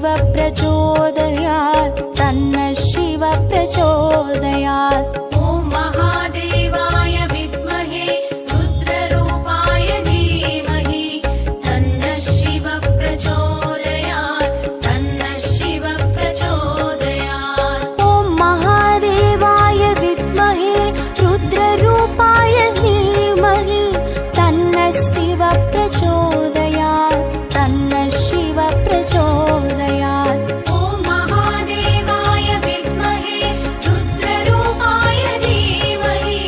शिव प्रचोदयात् तन्नः शिव प्रचोदयात्। ॐ महादेवाय विद्महे रुद्ररूपाय धीमहि तन्नः शिव प्रचोदयात् तन्नः शिव प्रचोदयात्। ॐ महादेवाय विद्महे रुद्ररूपाय धीमहि तन्नः शिव प्रचोदयात् तन्नः शिव प्रचोदयात्। ॐ महादेवाय विद्महे रुद्ररूपाय धीमहि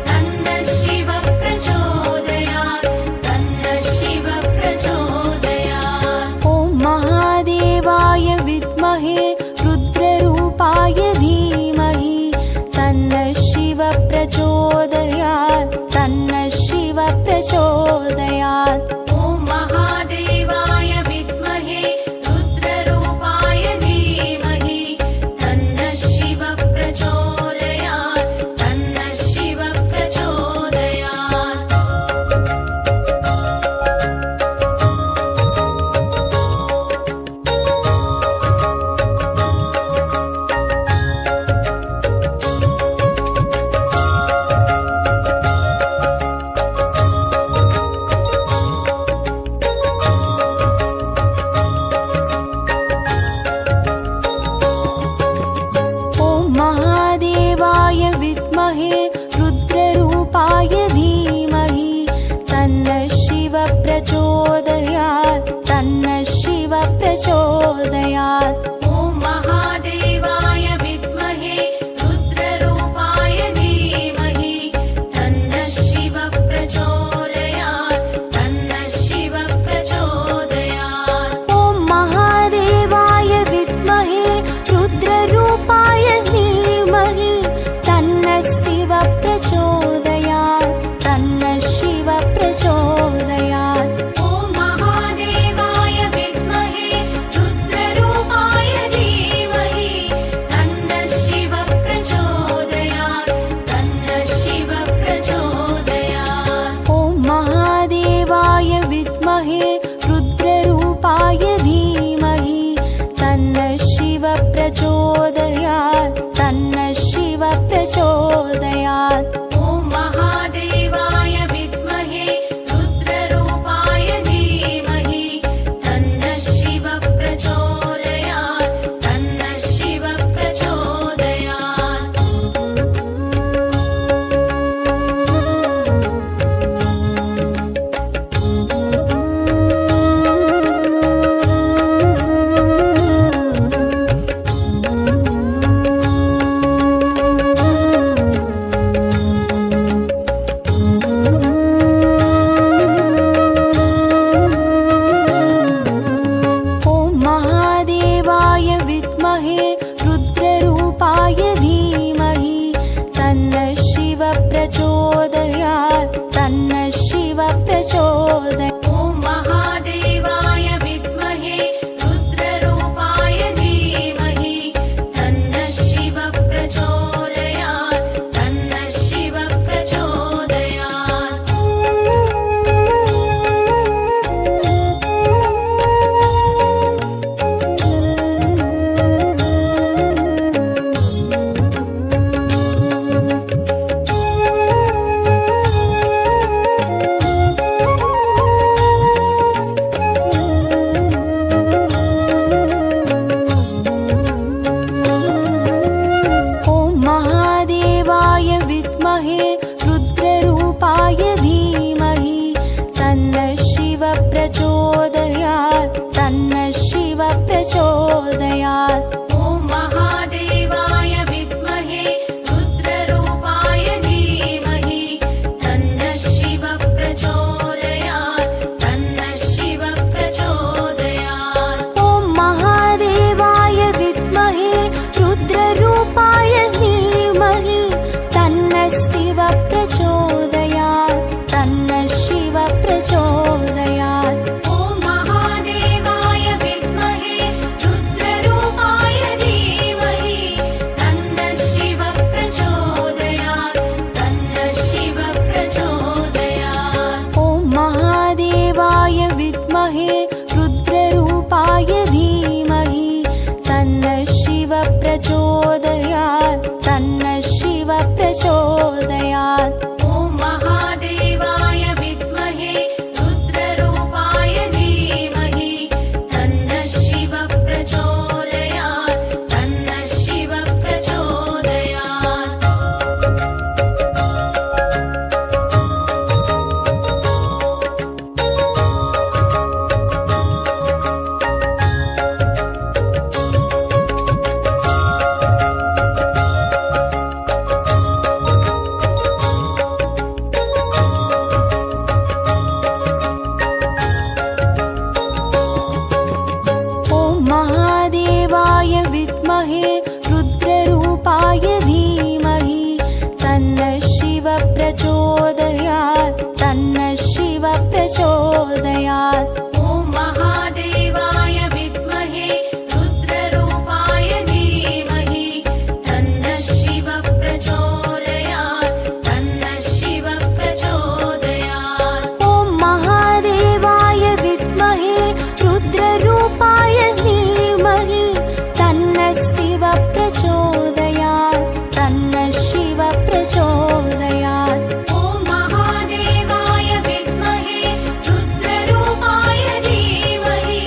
तन्नः शिव प्रचोदयात् तन्नः शिव प्रचोदयात्। ॐ महादेवाय विद्महे रुद्ररूपाय धीमहि तन्नः शिव प्रचोदयात् तन्नः शिव प्रचोदयात्। ॐ महादेवाय विद्महे रुद्ररूपाय धीमहि तन्नः शिव प्रचोदयात् तन्नः शिव प्रचोदयात्। ॐ महादेवाय विद्महे रुद्ररूपाय धीमहि तन्नः शिव प्रचोदयात् तन्नः शिव प्रचोदयात्। ॐ महादेवाय विद्महे रुद्ररूपाय धीमहि तन्नः शिव प्रचोदयात् तन्नः शिव प्रचोदयात्। ॐ महादेवाय विद्महे रुद्ररूपाय धीमहि तन्नः शिव प्रचोदयात् तन्नः शिव प्रचोदयात्। ॐ महादेवाय विद्महे रुद्ररूपाय धीमहि तन्नः शिव प्रचोदयात् तन्नः शिव प्रचोदयात्। ॐ महादेवाय विद्महे रुद्ररूपाय धीमहि तन्नः शिव प्रचोदयात् तन्नः शिव प्रचोदयात्। ॐ महादेवाय विद्महे रुद्ररूपाय धीमहि तन्नः शिव प्रचोदयात् तन्नः शिव प्रचोदयात्। ॐ महादेवाय विद्महे रुद्ररूपाय धीमहि तन्नः शिव प्रचोदयात् तन्नः शिव प्रचोदयात्। ॐ महादेवाय विद्महे रुद्ररूपाय धीमहि तन्नः शिव प्रचोदयात् तन्नः शिव प्रचोदयात्। ॐ महादेवाय विद्महे रुद्ररूपाय धीमहि तन्नः शिव प्रचोदयात् तन्नः शिव प्रचोदयात्। ॐ महादेवाय विद्महे रुद्ररूपाय धीमहि तन्नः शिव प्रचोदयात् तन्नः शिव प्रचोदयात्। ॐ महादेवाय विद्महे रुद्ररूपाय धीमहि तन्नः शिव प्रचोदयात् तन्नः शिव प्रचोदयात्। ॐ महादेवाय विद्महे रुद्ररूपाय प्रचोदयात्। ॐ महादेवाय विद्महे रुद्ररूपाय धीमहि तन्नः शिवः प्रचोदयात् तन्नः शिवः प्रचोदयात्। ॐ महादेवाय विद्महे रुद्ररूपाय धीमहि तन्नः शिवः प्रचोदयात् तन्नः शिवः प्रचोदयात्। ॐ महादेवाय विद्महे रुद्ररूपाय धीमहि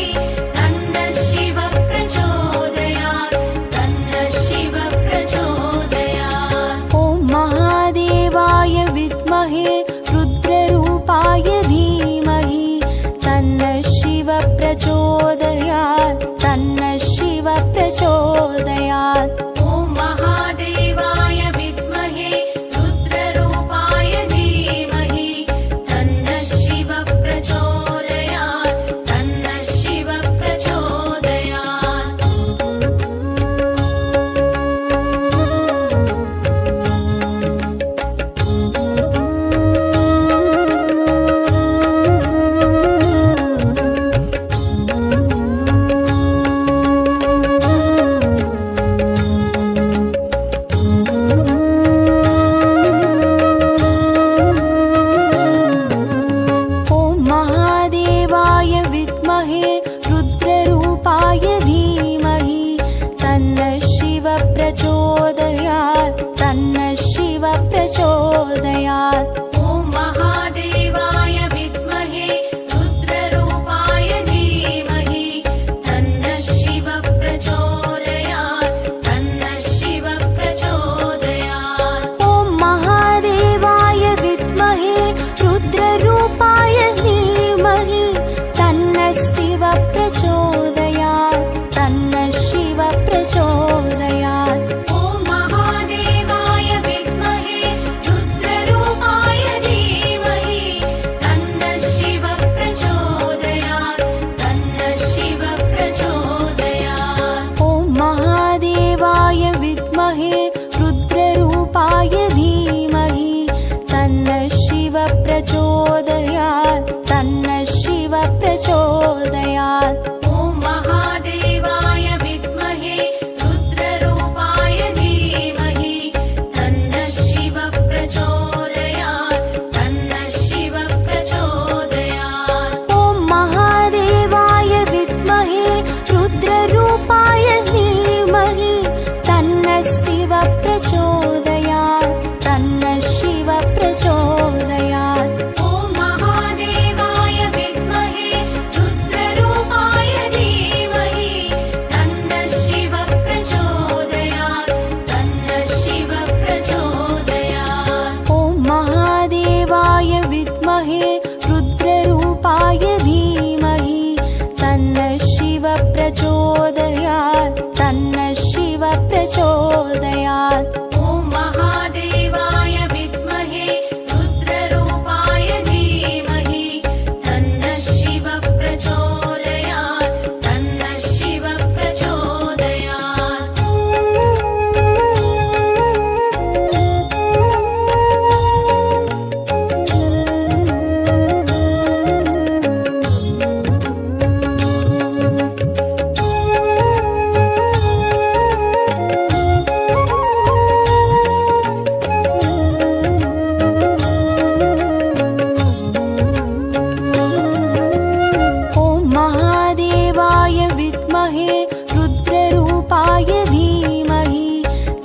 तन्नः शिवः प्रचोदयात् तन्नः शिवः प्रचोदयात्। ॐ महादेवाय विद्महे रुद्ररूपाय धीमहि तन्नः शिवः प्रचोदयात् तन्नः शिवः प्रचोदयात्। ॐ महादेवाय विद्महे रुद्ररूपाय धीमहि तन्नः शिवः प्रचोदयात् तन्नः शिवः प्रचोदयात्। ॐ महादेवाय विद्महे रुद्ररूपाय धीमहि तन्नः शिवः प्रचोदयात् तन्नः शिवः प्रचोदयात्। ॐ महादेवाय विद्महे रुद्ररूपाय धीमहि तन्नः शिवः प्रचोदयात् तन्नः शिवः प्रचोदयात्। ॐ महादेवाय विद्महे रुद्ररूपाय धीमहि तन्नः शिवः प्रचोदयात् तन्नः शिवः प्रचोदयात्। ॐ महादेवाय विद्महे रुद्ररूपाय धीमहि तन्नः शिवः प्रचोदयात् तन्नः शिवः प्रचोदयात्। ॐ महादेवाय विद्महे रुद्ररूपाय धीमहि तन्नः शिवः प्रचोदयात् तन्नः शिवः प्रचोदयात्। ॐ महादेवाय विद्महे रुद्ररूपाय धीमहि तन्नः शिवः प्रचोदयात् तन्नः शिवः प्रचोदयात्। ॐ महादेवाय विद्महे रुद्ररूपाय धीमहि तन्नः शिवः प्रचोदयात् तन्नः शिवः प्रचोदयात्। ॐ महादेवाय विद्महे रुद्ररूपाय धीमहि तन्नः शिवः प्रचोदयात् तन्नः शिवः प्रचोदयात्। ॐ महादेवाय विद्महे रुद्ररूपाय धीमहि तन्नः शिवः प्रचोदयात् तन्नः शिवः प्रचोदयात्। ॐ महादेवाय विद्महे रुद्ररूपाय धीमहि तन्नः शिवः प्रचोदयात् तन्नः शिवः प्रचोदयात्। ॐ महादेवाय विद्महे रुद्ररूपाय धीमहि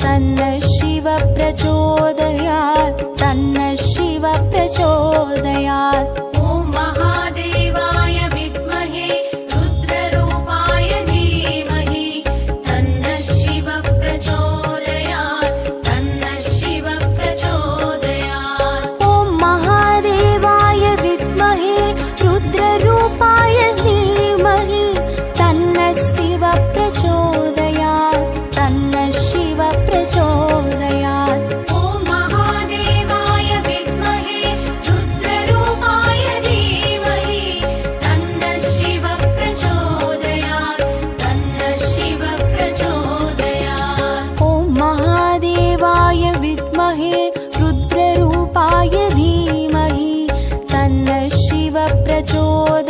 तन्नः शिवः प्रचोदयात् तन्नः शिवः प्रचोदयात्। ॐ महादेवाय विद्महे रुद्ररूपाय धीमहि तन्नः शिवः प्रचोदयात् तन्नः शिवः प्रचोदयात्। ॐ महादेवाय विद्महे रुद्ररूपाय धीमहि तन्नः शिवः प्रचोदयात् तन्नः शिवः प्रचोदयात्। ॐ महादेवाय विद्महे रुद्ररूपाय धीमहि तन्नः शिवः प्रचोदयात् तन्नः शिवः प्रचोदयात्। ॐ महादेवाय विद्महे रुद्ररूपाय धीमहि तन्नः शिवः प्रचोदयात्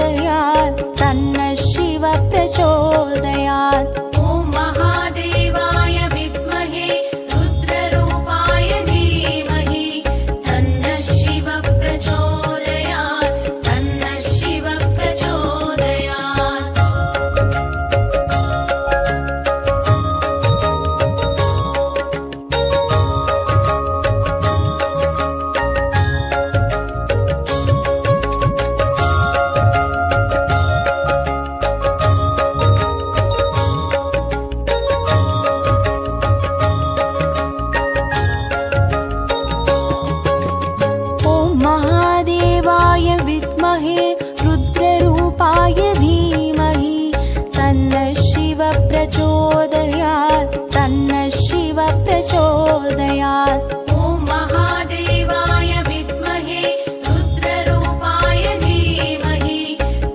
शिव प्रचोदयात् तन्नः शिव प्रचोदयात् ॐ महादेवाय विद्महे रुद्ररूपाय धीमहि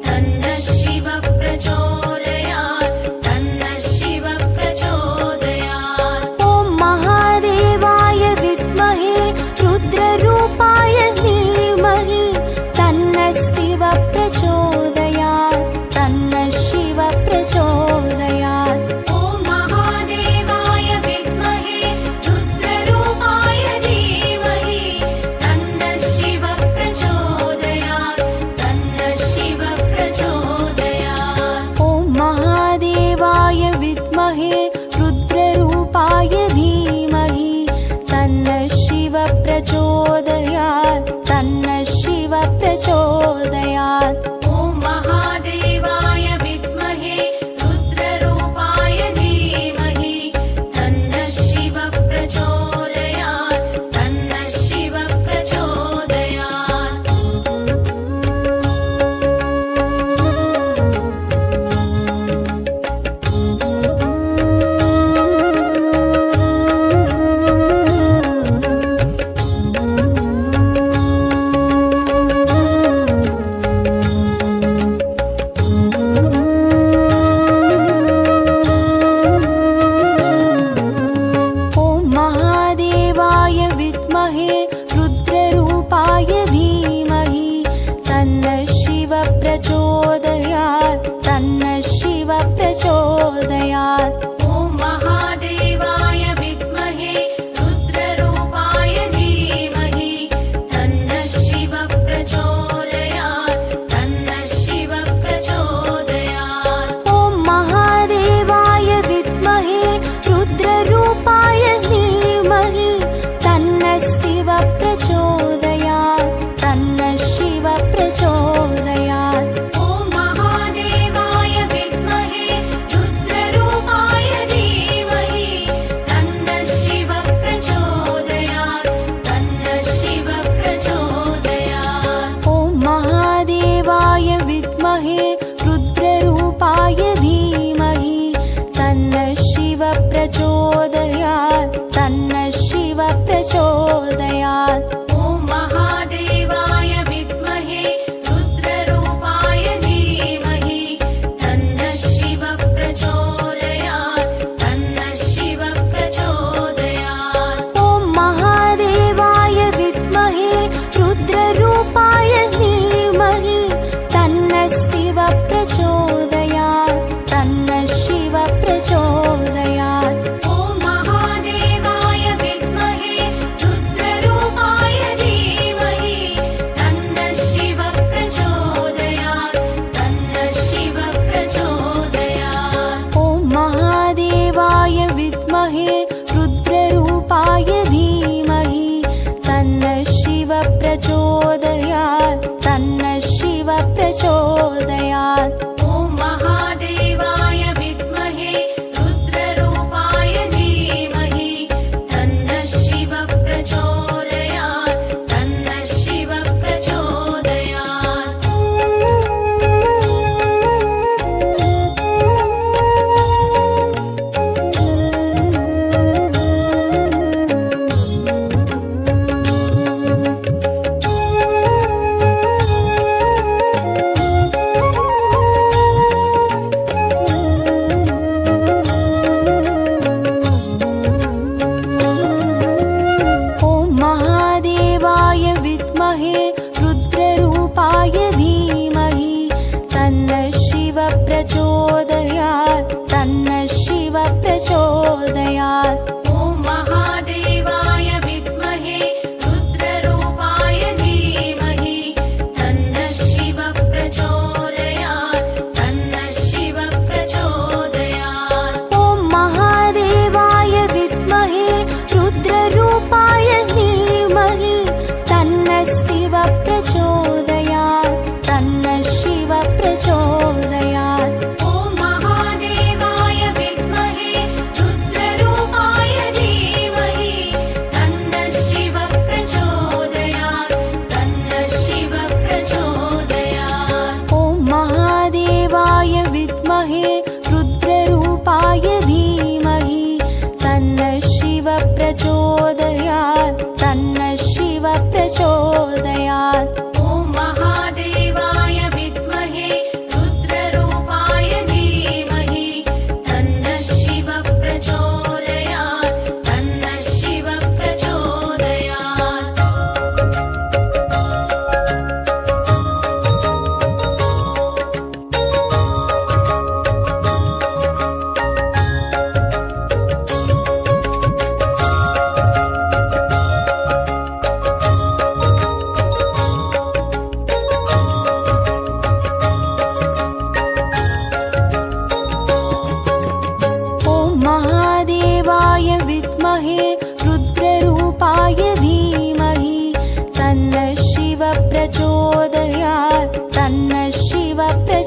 तन्नः शिव प्रचोदयात् तन्नः शिव प्रचोदयात् ॐ महादेवाय विद्महे रुद्ररूपाय धीमहि तन्नः शिव प्रचोदयात् तन्नः शिव प्रचोदयात् ॐ महादेवाय विद्महे रुद्ररूपाय धीमहि तन्नः शिव प्रचोदयात् तन्नः शिव प्रचोदयात् ॐ महादेवाय विद्महे रुद्ररूपाय धीमहि तन्नः शिव प्रचोदयात् तन्नः शिव प्रचोदयात् ॐ महादेवाय विद्महे रुद्ररूपाय धीमहि तन्नः शिव प्रचोदयात् तन्नः शिव प्रचोदयात् ॐ महादेवाय विद्महे रुद्ररूपाय धीमहि तन्नः शिव प्रचोदयात् तन्नः शिव प्रचोदयात् ॐ महादेवाय विद्महे रुद्ररूपाय धीमहि तन्नः शिव प्रचोदयात् तन्नः शिव प्रचोदयात् ॐ महादेवाय विद्महे रुद्ररूपाय धीमहि तन्नः शिव प्रचोदयात् तन्नः शिव प्रचोदयात् ॐ महादेवाय विद्महे रुद्ररूपाय धीमहि तन्नः शिव प्रचोदयात् तन्नः शिव प्रचोदयात् ॐ महादेवाय विद्महे रुद्ररूपाय धीमहि तन्नः शिव प्रचोदयात् तन्नः शिव प्रचोदयात् ॐ महादेवाय विद्महे रुद्ररूपाय धीमहि तन्नः शिव प्रचोदयात् तन्नः शिव प्रचोदयात् ॐ महादेवाय विद्महे रुद्ररूपाय धीमहि तन्नः शिव प्रचोदयात् तन्नः शिव प्रचोदयात् ॐ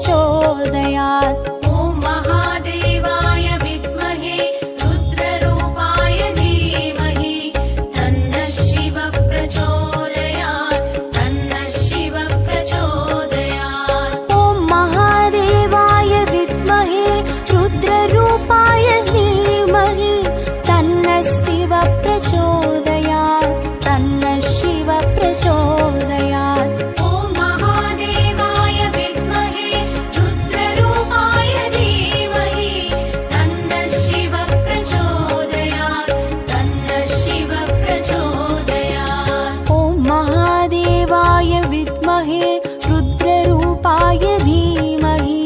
प्रचोदयात्। ॐ महादेवाय विद्महे रुद्ररूपाय धीमहि तन्नः शिवः प्रचोदयात् तन्नः शिवः प्रचोदयात्। ॐ महादेवाय विद्महे रुद्ररूपाय धीमहि तन्नः शिवः प्रचोदयात् तन्नः शिवः प्रचोदयात्। ॐ महादेवाय विद्महे रुद्ररूपाय धीमहि तन्नः शिवः प्रचोदयात् तन्नः शिवः प्रचोदयात्। ॐ महादेवाय विद्महे रुद्ररूपाय धीमहि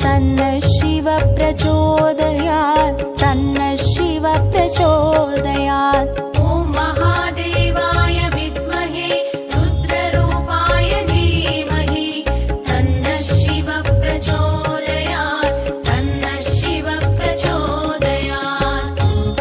तन्नः शिवः प्रचोदयात् तन्नः शिवः प्रचोदयात्। ॐ महादेवाय विद्महे रुद्ररूपाय धीमहि तन्नः शिवः प्रचोदयात् तन्नः शिवः प्रचोदयात्। ॐ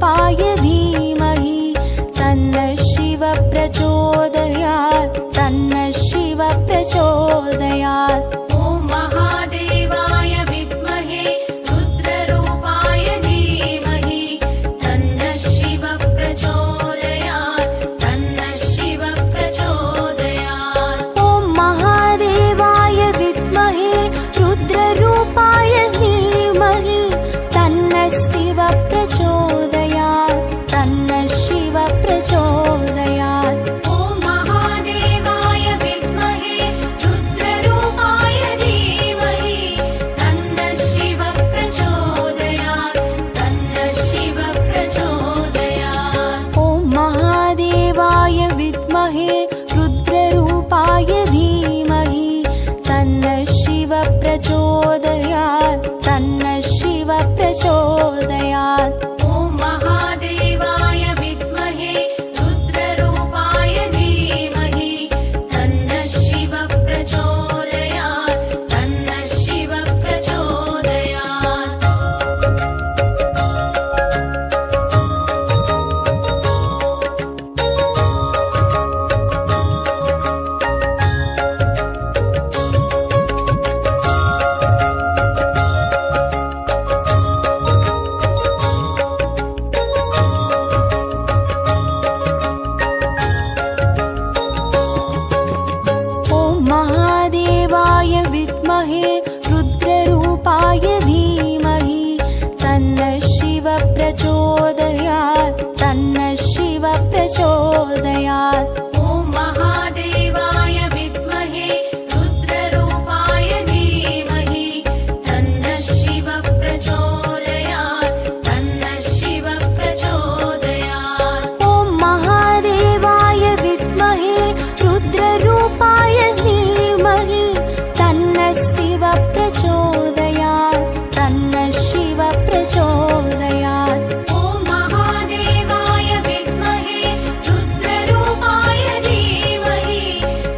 रुद्ररूपाय धीमहि तन्नः शिवः प्रचोदयात् तन्नः शिवः प्रचोदयात्। ॐ महादेवाय विद्महे रुद्ररूपाय धीमहि तन्नः शिवः प्रचोदयात् तन्नः शिवः प्रचोदयात्। ॐ महादेवाय विद्महे रुद्ररूपाय धीमहि तन्नः शिवः प्रचोदयात् तन्नः शिवः प्रचोदयात्। ॐ महादेवाय विद्महे रुद्ररूपाय धीमहि तन्नः शिवः प्रचोदयात् तन्नः शिवः प्रचोदयात्। ॐ महादेवाय विद्महे रुद्ररूपाय धीमहि तन्नः शिवः प्रचोदयात् तन्नः शिवः प्रचोदयात्। ॐ महादेवाय विद्महे रुद्ररूपाय धीमहि तन्नः शिवः प्रचोदयात् तन्नः शिवः प्रचोदयात्। ॐ महादेवाय विद्महे रुद्ररूपाय धीमहि तन्नः शिवः प्रचोदयात् तन्नः शिवः प्रचोदयात्। ॐ महादेवाय विद्महे रुद्ररूपाय धीमहि तन्नः शिवः प्रचोदयात् तन्नः शिवः प्रचोदयात्। ॐ महादेवाय विद्महे रुद्ररूपाय धीमहि तन्नः शिवः प्रचोदयात् तन्नः शिवः प्रचोदयात्। ॐ महादेवाय विद्महे रुद्ररूपाय धीमहि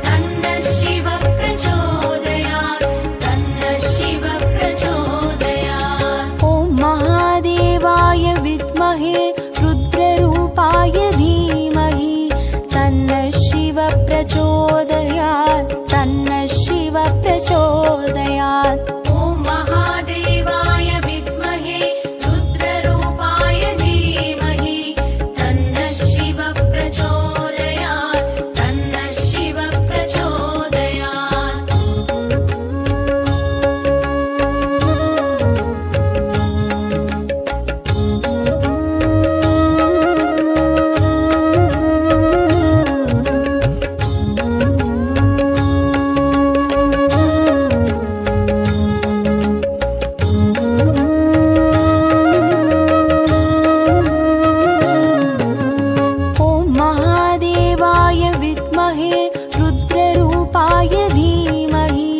तन्नः शिवः प्रचोदयात् तन्नः शिवः प्रचोदयात्। ॐ महादेवाय विद्महे रुद्ररूपाय धीमहि तन्नः शिवः प्रचोदयात् तन्नः शिवः प्रचोदयात्। ॐ महादेवाय विद्महे रुद्ररूपाय धीमहि तन्नः शिवः प्रचोदयात् तन्नः शिवः प्रचोदयात्। ॐ महादेवाय विद्महे रुद्ररूपाय धीमहि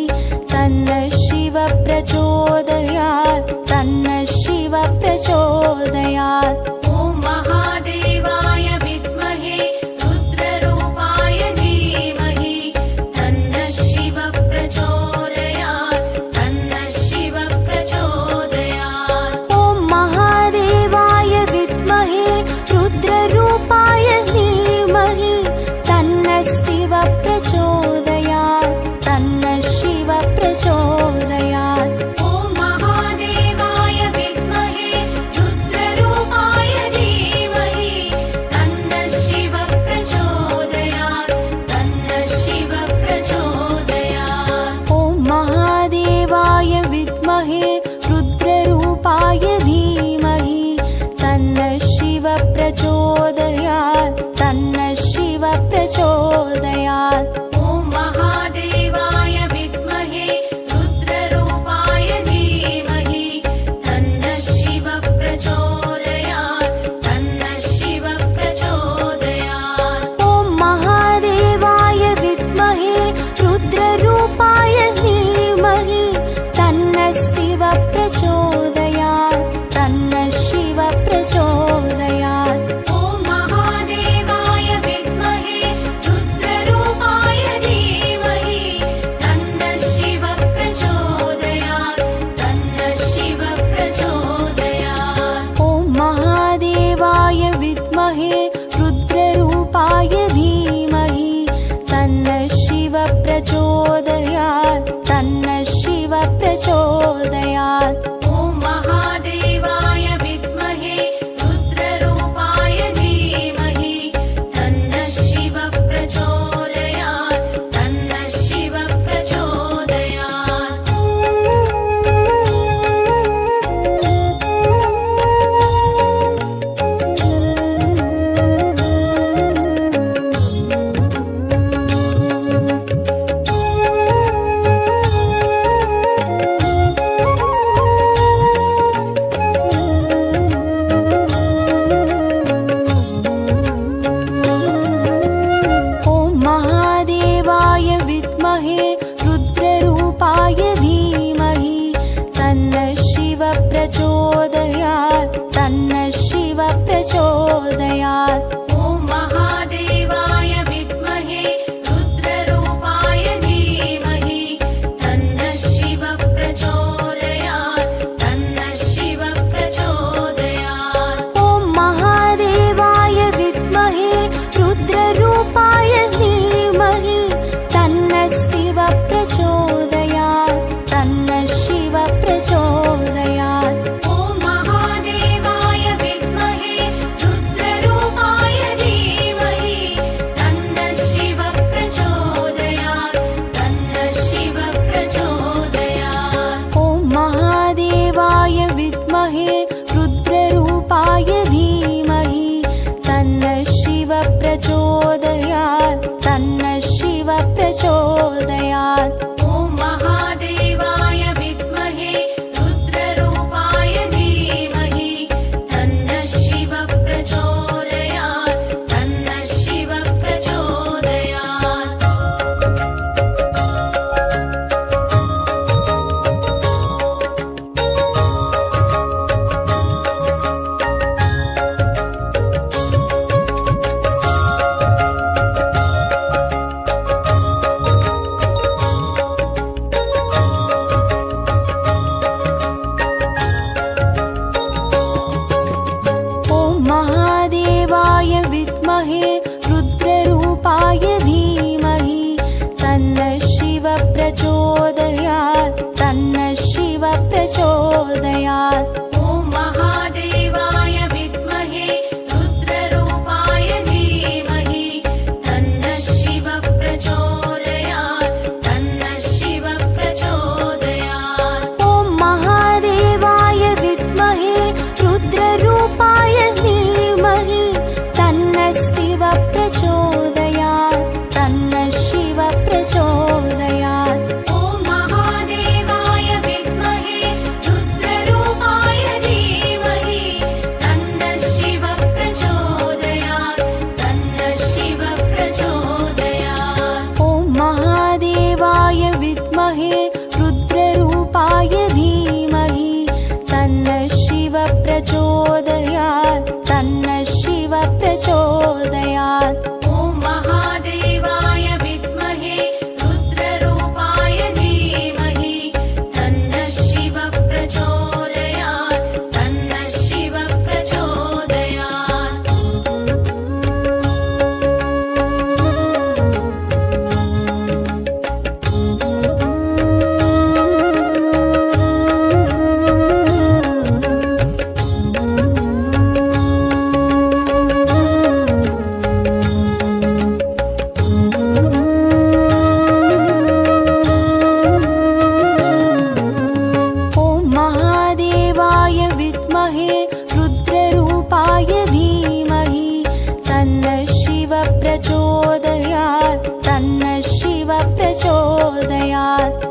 तन्नः शिवः प्रचोदयात् तन्नः शिवः प्रचोदयात्। ॐ महादेवाय विद्महे रुद्ररूपाय धीमहि तन्नः शिवः प्रचोदयात् तन्नः शिवः प्रचोदयात्। ॐ महादेवाय विद्महे रुद्ररूपाय धीमहि तन्नः शिवः प्रचोदयात् तन्नः शिवः प्रचोदयात्। ॐ महादेवाय विद्महे रुद्ररूपाय धीमहि तन्नः शिवः प्रचोदयात् तन्नः शिवः प्रचोदयात्। ॐ महादेवाय विद्महे रुद्ररूपाय धीमहि तन्नः शिवः प्रचोदयात् तन्नः शिवः प्रचोदयात्। ॐ महादेवाय विद्महे रुद्ररूपाय धीमहि तन्नः शिवः प्रचोदयात् तन्नः शिवः प्रचोदयात्। ॐ महादेवाय विद्महे रुद्ररूपाय धीमहि तन्नः शिवः प्रचोदयात् तन्नः शिवः प्रचोदयात्। ॐ विद्महे रुद्ररूपाय धीमहि तन्नः शिव प्रचोदयात् तन्नः शिव प्रचोदयात्। ॐ महादेवाय विद्महे रुद्ररूपाय धीमहि तन्नः शिव प्रचोदयात् तन्नः शिव प्रचोदयात्। प्रचोदयात्।